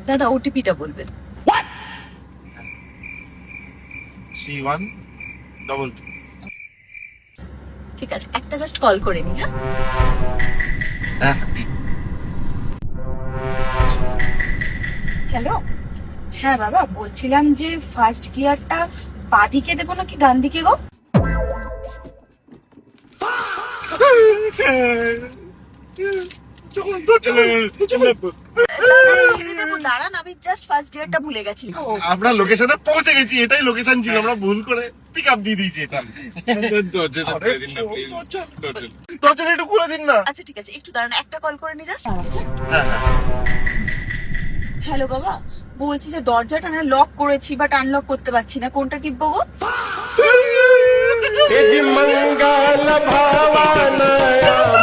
দাদা ওটিপিটা বলবেন। 3122। ঠিক আছে, একটা জাস্ট কল করে নি। হ্যাঁ, হ্যাঁ, হ্যালো। হ্যাঁ বাবা, বলছিলাম যে ফার্স্ট গিয়ারটা বাদিকে দেবো নাকি ডান দিকে গো? ছেড়ে দেবো, দাঁড়ান, আমি জাস্ট ফার্স্ট গিয়ারটা ভুলে গেছি। আমরা লোকেশনে পৌঁছে গেছি, এটাই লোকেশন ছিল, আমরা ভুল করে পিক আপ দিয়ে দিয়েছি এটা। দরজাটা খুলে দিন না প্লিজ। দরজাটা একটু খুলে দিন না। আচ্ছা ঠিক আছে, একটু দাঁড়ান, একটা কল করে নি জাস্ট। হ্যাঁ, হ্যাঁ। হ্যালো বাবা, বলছি যে দরজাটা না লক করেছি বাট আনলক করতে পারছি না, কোনটা টিপবো গো? मंगल भावनया